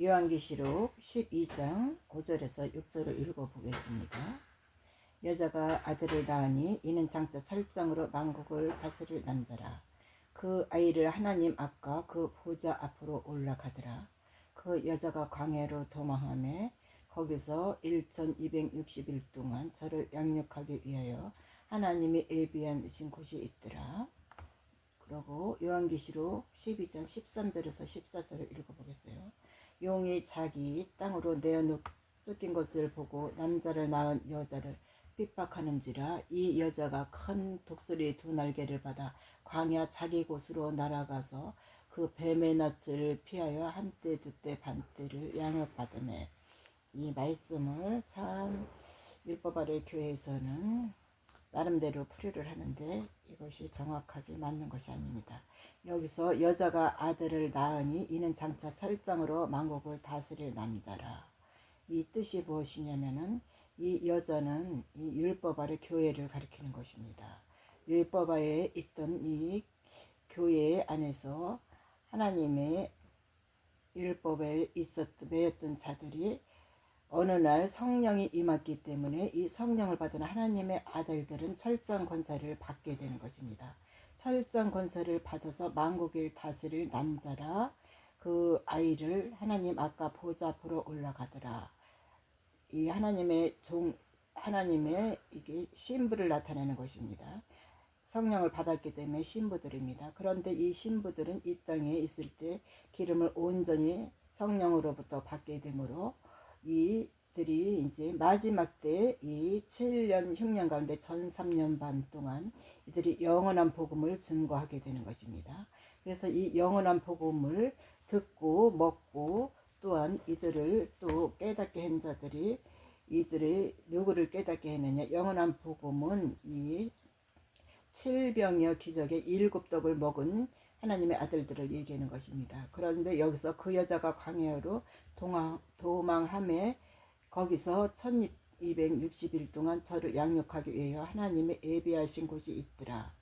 요한계시록 12장 5절에서 6절을 읽어보겠습니다. 여자가 아들을 낳으니 이는 장차 철장으로 만국을 다스릴 남자라. 그 아이를 하나님 앞과 그 보좌 앞으로 올라가더라. 그 여자가 광야로 도망하며 거기서 1260일 동안 저를 양육하기 위하여 하나님이 예비하신 곳이 있더라. 그리고 요한계시록 12장 13절에서 14절을 읽어보겠어요. 용이 자기 땅으로 내어 쫓긴 것을 보고 남자를 낳은 여자를 핍박하는지라. 이 여자가 큰 독수리 두 날개를 받아 광야 자기 곳으로 날아가서 그 뱀의 낯을 피하여 한때 두때 반때를 양육받으매. 이 말씀을 참 율법 아래 교회에서는 나름대로 풀이를 하는데 이것이 정확하게 맞는 것이 아닙니다. 여기서 여자가 아들을 낳으니 이는 장차 철장으로 만국을 다스릴 남자라. 이 뜻이 무엇이냐면은 이 여자는 이 율법 아래 교회를 가리키는 것입니다. 율법 아래에 있던 이 교회 안에서 하나님의 율법에 매였던 자들이 어느 날 성령이 임했기 때문에 이 성령을 받은 하나님의 아들들은 철장 권세를 받게 되는 것입니다. 철장 권세를 받아서 만국을 다스릴 남자라. 그 아이를 하나님 아까 보좌 앞으로 올라가더라. 이 하나님의 이게 신부를 나타내는 것입니다. 성령을 받았기 때문에 신부들입니다. 그런데 이 신부들은 이 땅에 있을 때 기름을 온전히 성령으로부터 받게 되므로 이들이 이제 마지막 때 이 7년 흉년 가운데 전 3년 반 동안 이들이 영원한 복음을 증거하게 되는 것입니다. 그래서 이 영원한 복음을 듣고 먹고 또한 이들을 또 깨닫게 한 자들이 이들이 누구를 깨닫게 했느냐. 영원한 복음은 이 7병여 기적의 7떡을 먹은 하나님의 아들들을 얘기하는 것입니다. 그런데 여기서 그 여자가 광야로 도망함에 거기서 1260일 동안 저를 양육하기 위하여 하나님의 예비하신 곳이 있더라.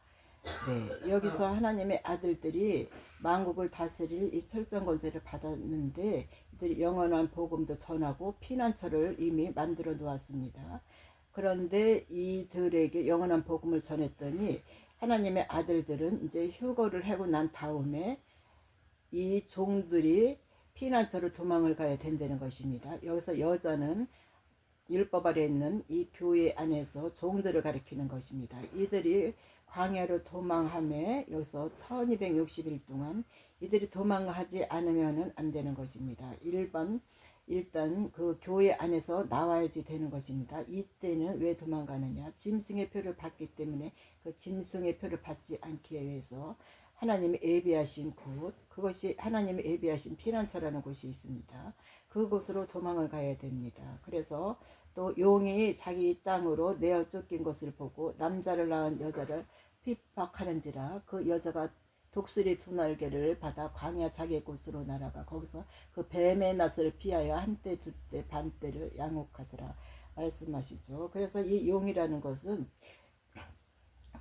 네, 여기서 하나님의 아들들이 만국을 다스릴 이 철장 권세를 받았는데 이들이 영원한 복음도 전하고 피난처를 이미 만들어 놓았습니다. 그런데 이들에게 영원한 복음을 전했더니 하나님의 아들들은 이제 휴거를 하고 난 다음에 이 종들이 피난처로 도망을 가야 된다는 것입니다. 여기서 여자는 율법 아래 있는 이 교회 안에서 종들을 가리키는 것입니다. 이들이 광야로 도망함에 여기서 1260일 동안 이들이 도망하지 않으면 안 되는 것입니다. 일단 그 교회 안에서 나와야지 되는 것입니다. 이때는 왜 도망가느냐. 짐승의 표를 받기 때문에 그 짐승의 표를 받지 않기 위해서 하나님이 예비하신 곳, 그것이 하나님이 예비하신 피난처라는 곳이 있습니다. 그곳으로 도망을 가야 됩니다. 그래서 또 용이 자기 땅으로 내어 쫓긴 것을 보고 남자를 낳은 여자를 핍박하는지라. 그 여자가 독수리 두 날개를 받아 광야 자기 곳으로 날아가 거기서 그 뱀의 낯을 피하여 한때 두때 반때를 양육하더라 말씀하시죠. 그래서 이 용이라는 것은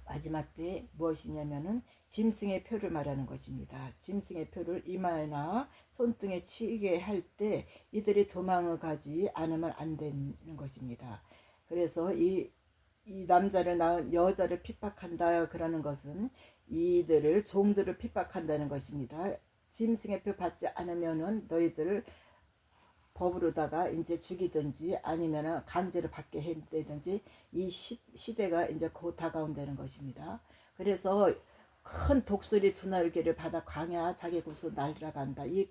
마지막 때 무엇이냐면은 짐승의 표를 말하는 것입니다. 짐승의 표를 이마나 손등에 치게 할 때 이들이 도망을 가지 않으면 안 되는 것입니다. 그래서 이 남자를 낳은 여자를 핍박한다 그러는 것은 이들을 종들을 핍박한다는 것입니다. 짐승의 표 받지 않으면은 너희들을 법으로다가 이제 죽이든지 아니면 강제로 받게 해대든지 이 시대가 이제 곧 다가온다는 것입니다. 그래서 큰 독수리 두 날개를 받아 광야 자기 곳으로 날아간다. 이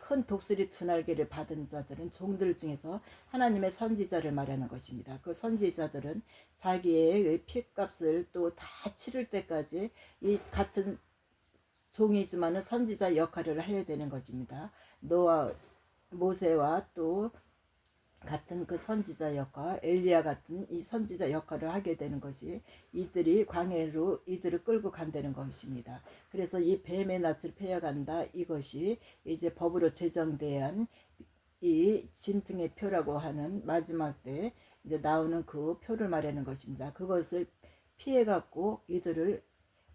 큰 독수리 두 날개를 받은 자들은 종들 중에서 하나님의 선지자를 말하는 것입니다. 그 선지자들은 자기의 핏값을 또 다 치를 때까지 이 같은 종이지만은 선지자 역할을 해야 되는 것입니다. 모세와 또 같은 그 선지자 역할, 엘리야 같은 이 선지자 역할을 하게 되는 것이 이들이 광야로 이들을 끌고 간다는 것입니다. 그래서 이 뱀의 낯을 패여간다. 이것이 이제 법으로 제정된 이 짐승의 표라고 하는 마지막 때 이제 나오는 그 표를 말하는 것입니다. 그것을 피해 갖고 이들을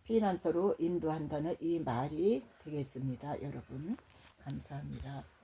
피난처로 인도한다는 이 말이 되겠습니다. 여러분 감사합니다.